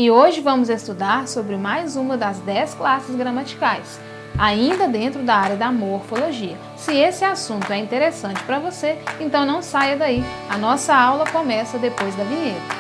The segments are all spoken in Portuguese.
E hoje vamos estudar sobre mais uma das 10 classes gramaticais, ainda dentro da área da morfologia. Se esse assunto é interessante para você, então não saia daí. A nossa aula começa depois da vinheta.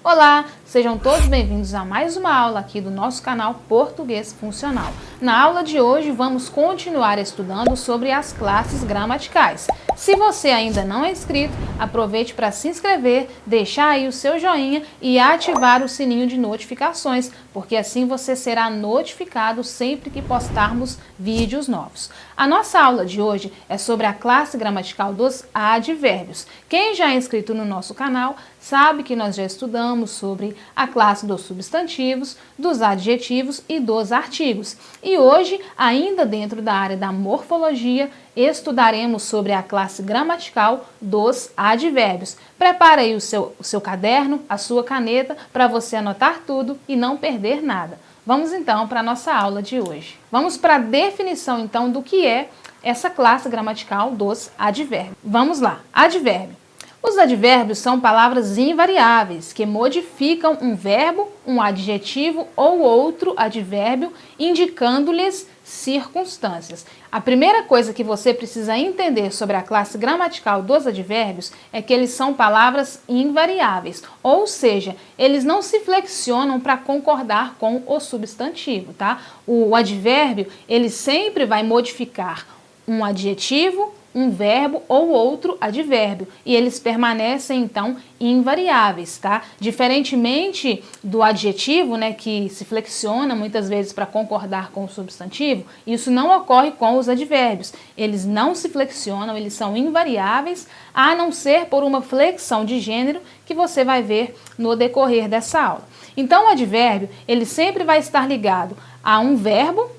Olá, sejam todos bem-vindos a mais uma aula aqui do nosso canal Português Funcional. Na aula de hoje vamos continuar estudando sobre as classes gramaticais. Se você ainda não é inscrito, aproveite para se inscrever, deixar aí o seu joinha e ativar o sininho de notificações, porque assim você será notificado sempre que postarmos vídeos novos. A nossa aula de hoje é sobre a classe gramatical dos advérbios. Quem já é inscrito no nosso canal sabe que nós já estudamos sobre a classe dos substantivos, dos adjetivos e dos artigos. E hoje, ainda dentro da área da morfologia, estudaremos sobre a classe gramatical dos advérbios. Prepare aí o seu caderno, a sua caneta, para você anotar tudo e não perder nada. Vamos então para a nossa aula de hoje. Vamos para a definição então do que é essa classe gramatical dos advérbios. Vamos lá, advérbio. Os advérbios são palavras invariáveis que modificam um verbo, um adjetivo ou outro advérbio, indicando-lhes circunstâncias. A primeira coisa que você precisa entender sobre a classe gramatical dos advérbios é que eles são palavras invariáveis, ou seja, eles não se flexionam para concordar com o substantivo, tá? O advérbio, ele sempre vai modificar um adjetivo, um verbo ou outro advérbio, e eles permanecem então invariáveis, tá? Diferentemente do adjetivo, né, que se flexiona muitas vezes para concordar com o substantivo, isso não ocorre com os advérbios. Eles não se flexionam, eles são invariáveis, a não ser por uma flexão de gênero que você vai ver no decorrer dessa aula. Então o advérbio, ele sempre vai estar ligado a um verbo,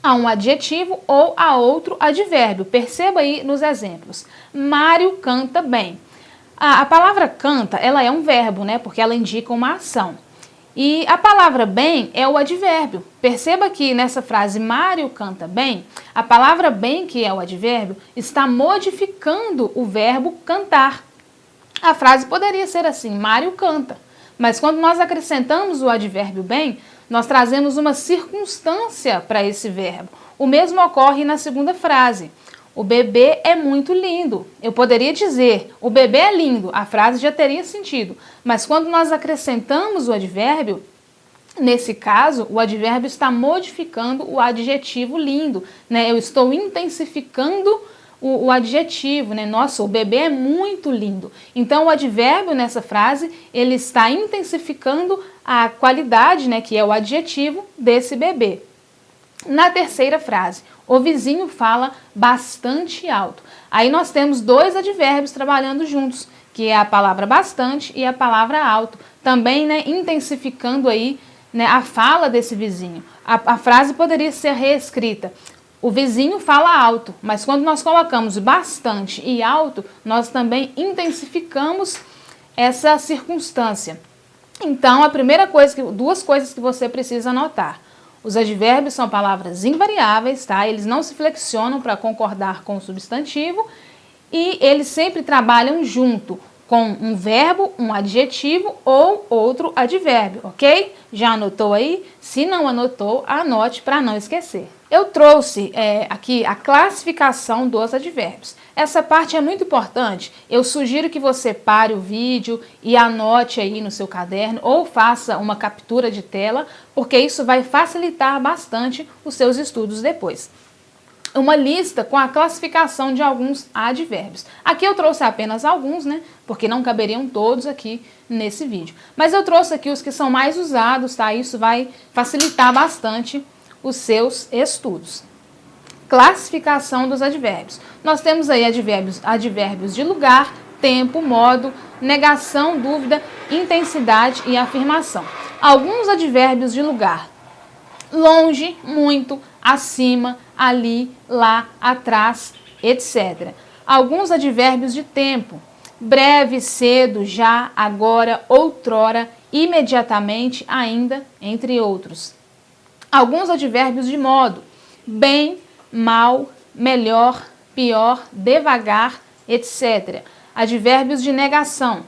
a um adjetivo ou a outro advérbio. Perceba aí nos exemplos. Mário canta bem. A palavra canta, ela é um verbo, né? Porque ela indica uma ação. E a palavra bem é o advérbio. Perceba que nessa frase Mário canta bem, a palavra bem, que é o advérbio, está modificando o verbo cantar. A frase poderia ser assim, Mário canta. Mas quando nós acrescentamos o advérbio bem, nós trazemos uma circunstância para esse verbo. O mesmo ocorre na segunda frase. O bebê é muito lindo. Eu poderia dizer, o bebê é lindo, a frase já teria sentido. Mas quando nós acrescentamos o advérbio, nesse caso, o advérbio está modificando o adjetivo lindo, né? Eu estou intensificando o adjetivo, né? Nossa, o bebê é muito lindo. Então, o advérbio nessa frase, ele está intensificando a qualidade, né, que é o adjetivo desse bebê. Na terceira frase, o vizinho fala bastante alto. Aí nós temos dois advérbios trabalhando juntos, que é a palavra bastante e a palavra alto. Também, né, intensificando aí, né, a fala desse vizinho. A frase poderia ser reescrita. O vizinho fala alto, mas quando nós colocamos bastante e alto, nós também intensificamos essa circunstância. Então, a primeira coisa, duas coisas que você precisa anotar. Os advérbios são palavras invariáveis, tá? Eles não se flexionam para concordar com o substantivo e eles sempre trabalham junto com um verbo, um adjetivo ou outro advérbio, ok? Já anotou aí? Se não anotou, anote para não esquecer. Eu trouxe aqui a classificação dos advérbios. Essa parte é muito importante. Eu sugiro que você pare o vídeo e anote aí no seu caderno ou faça uma captura de tela, porque isso vai facilitar bastante os seus estudos depois. Uma lista com a classificação de alguns advérbios. Aqui eu trouxe apenas alguns, né? Porque não caberiam todos aqui nesse vídeo. Mas eu trouxe aqui os que são mais usados, tá? Isso vai facilitar bastante os seus estudos. Classificação dos advérbios. Nós temos aí advérbios de lugar, tempo, modo, negação, dúvida, intensidade e afirmação. Alguns advérbios de lugar: longe, muito, acima, ali, lá, atrás, etc. Alguns advérbios de tempo: breve, cedo, já, agora, outrora, imediatamente, ainda, entre outros. Alguns advérbios de modo: bem, mal, melhor, pior, devagar, etc. Advérbios de negação: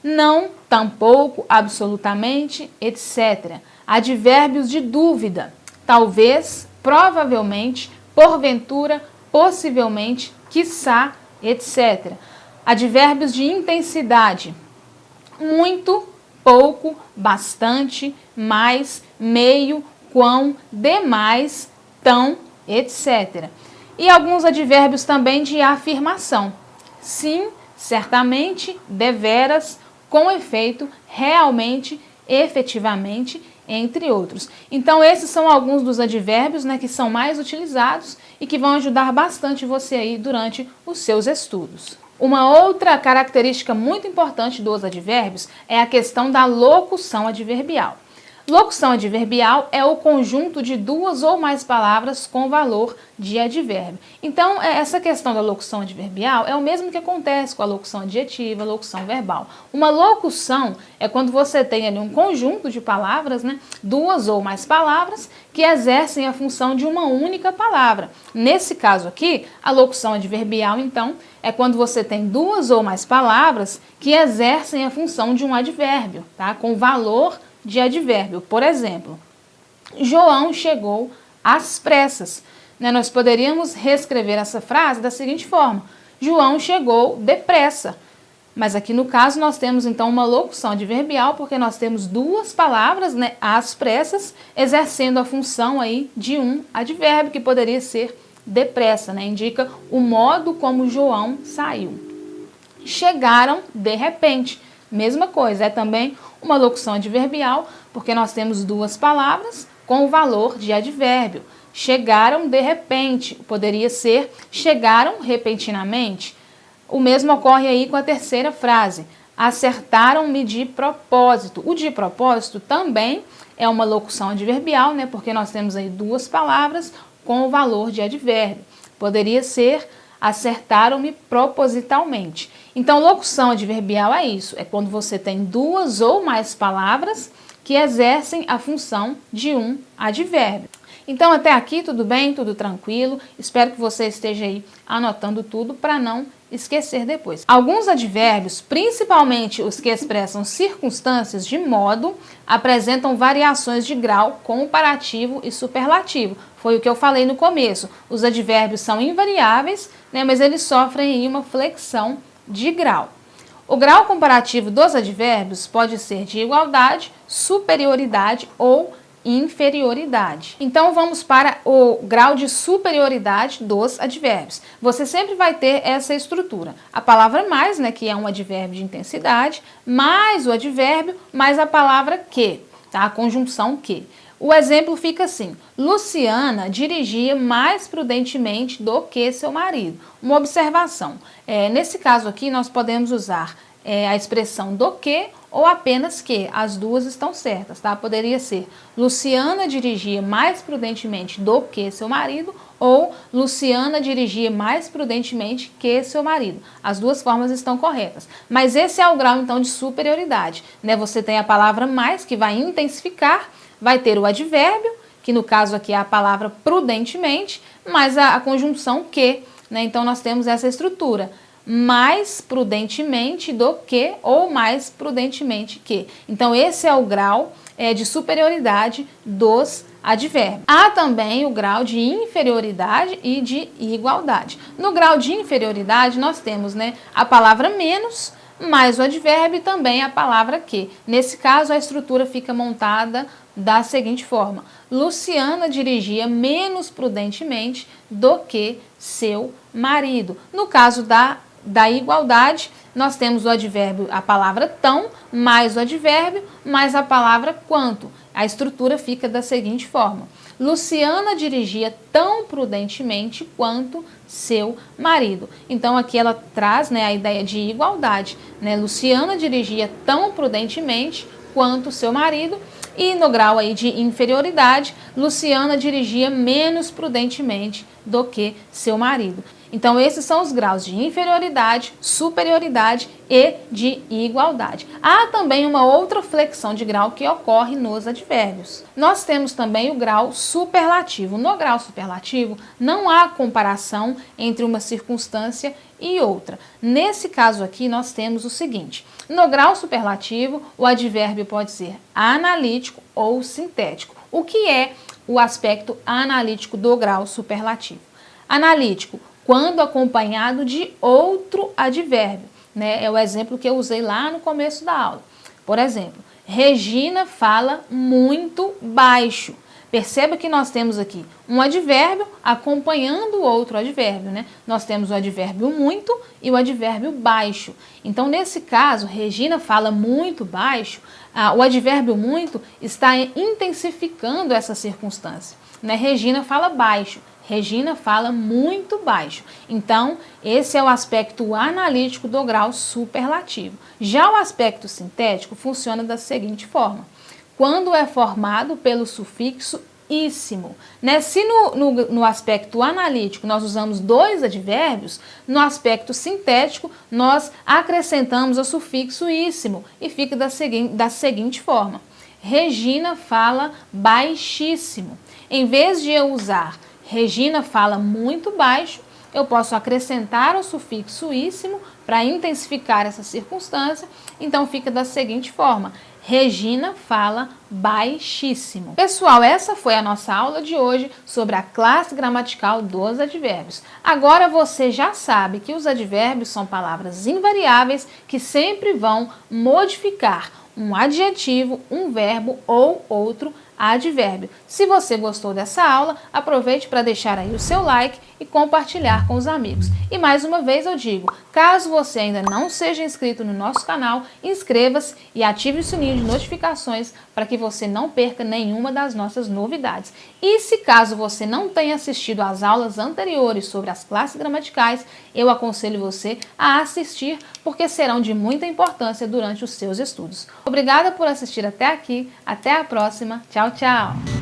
não, tampouco, absolutamente, etc. Advérbios de dúvida: talvez, provavelmente, porventura, possivelmente, quiçá, etc. Advérbios de intensidade: muito, pouco, bastante, mais, meio, quão, demais, tão, etc. E alguns advérbios também de afirmação: sim, certamente, deveras, com efeito, realmente, efetivamente, entre outros. Então esses são alguns dos advérbios, né, que são mais utilizados e que vão ajudar bastante você aí durante os seus estudos. Uma outra característica muito importante dos advérbios é a questão da locução adverbial. Locução adverbial é o conjunto de duas ou mais palavras com valor de advérbio. Então, essa questão da locução adverbial é o mesmo que acontece com a locução adjetiva, a locução verbal. Uma locução é quando você tem ali um conjunto de palavras, né, duas ou mais palavras, que exercem a função de uma única palavra. Nesse caso aqui, a locução adverbial, então, é quando você tem duas ou mais palavras que exercem a função de um advérbio, tá? Com valor de advérbio. Por exemplo, João chegou às pressas. Nós poderíamos reescrever essa frase da seguinte forma: João chegou depressa. Mas aqui no caso nós temos então uma locução adverbial, porque nós temos duas palavras, né, às pressas, exercendo a função aí de um advérbio, que poderia ser depressa, né? Indica o modo como João saiu. Chegaram de repente. Mesma coisa, é também uma locução adverbial, porque nós temos duas palavras com o valor de advérbio. Chegaram de repente, poderia ser chegaram repentinamente. O mesmo ocorre aí com a terceira frase: acertaram-me de propósito. O de propósito também é uma locução adverbial, né? Porque nós temos aí duas palavras com o valor de advérbio. Poderia ser acertaram-me propositalmente. Então, locução adverbial é isso, é quando você tem duas ou mais palavras que exercem a função de um advérbio. Então, até aqui tudo bem, tudo tranquilo. Espero que você esteja aí anotando tudo para não esquecer depois. Alguns advérbios, principalmente os que expressam circunstâncias de modo, apresentam variações de grau comparativo e superlativo. Foi o que eu falei no começo. Os advérbios são invariáveis, né, mas eles sofrem aí uma flexão de grau. O grau comparativo dos advérbios pode ser de igualdade, superioridade ou inferioridade. Então vamos para o grau de superioridade dos advérbios. Você sempre vai ter essa estrutura: a palavra mais, né, que é um advérbio de intensidade, mais o advérbio, mais a palavra que, tá? A conjunção que. O exemplo fica assim: Luciana dirigia mais prudentemente do que seu marido. Uma observação: nesse caso aqui nós podemos usar a expressão do que ou apenas que, as duas estão certas, tá? Poderia ser Luciana dirigia mais prudentemente do que seu marido, ou Luciana dirigia mais prudentemente que seu marido. As duas formas estão corretas. Mas esse é o grau então de superioridade, né? Você tem a palavra mais, que vai intensificar, vai ter o advérbio, que no caso aqui é a palavra prudentemente, mais a conjunção que, né? Então nós temos essa estrutura: mais prudentemente do que ou mais prudentemente que. Então esse é o grau de superioridade dos advérbios. Há também o grau de inferioridade e de igualdade. No grau de inferioridade nós temos, né, a palavra menos mais o advérbio e também a palavra que. Nesse caso a estrutura fica montada da seguinte forma: Luciana dirigia menos prudentemente do que seu marido. No caso da igualdade, nós temos o advérbio, a palavra tão, mais o advérbio, mais a palavra quanto. A estrutura fica da seguinte forma: Luciana dirigia tão prudentemente quanto seu marido. Então aqui ela traz, né, a ideia de igualdade, né? Luciana dirigia tão prudentemente quanto seu marido. E no grau aí de inferioridade, Luciana dirigia menos prudentemente do que seu marido. Então, esses são os graus de inferioridade, superioridade e de igualdade. Há também uma outra flexão de grau que ocorre nos advérbios. Nós temos também o grau superlativo. No grau superlativo, não há comparação entre uma circunstância e outra. Nesse caso aqui, nós temos o seguinte: no grau superlativo, o advérbio pode ser analítico ou sintético. O que é o aspecto analítico do grau superlativo? Analítico, quando acompanhado de outro advérbio, né? É o exemplo que eu usei lá no começo da aula. Por exemplo, Regina fala muito baixo. Perceba que nós temos aqui um advérbio acompanhando outro advérbio, né? Nós temos o advérbio muito e o advérbio baixo. Então, nesse caso, Regina fala muito baixo, o advérbio muito está intensificando essa circunstância, né? Regina fala baixo. Regina fala muito baixo. Então, esse é o aspecto analítico do grau superlativo. Já o aspecto sintético funciona da seguinte forma: quando é formado pelo sufixo íssimo, né? Se no aspecto analítico nós usamos dois advérbios, no aspecto sintético nós acrescentamos o sufixo íssimo e fica da seguinte forma: Regina fala baixíssimo. Em vez de eu usar Regina fala muito baixo, eu posso acrescentar o sufixo íssimo para intensificar essa circunstância, então fica da seguinte forma: Regina fala baixíssimo. Pessoal, essa foi a nossa aula de hoje sobre a classe gramatical dos advérbios. Agora você já sabe que os advérbios são palavras invariáveis que sempre vão modificar um adjetivo, um verbo ou outro advérbio. Se você gostou dessa aula, aproveite para deixar aí o seu like e compartilhar com os amigos. E mais uma vez eu digo, caso você ainda não seja inscrito no nosso canal, inscreva-se e ative o sininho de notificações para que você não perca nenhuma das nossas novidades. E se caso você não tenha assistido às aulas anteriores sobre as classes gramaticais, eu aconselho você a assistir, porque serão de muita importância durante os seus estudos. Obrigada por assistir até aqui, até a próxima, tchau, tchau!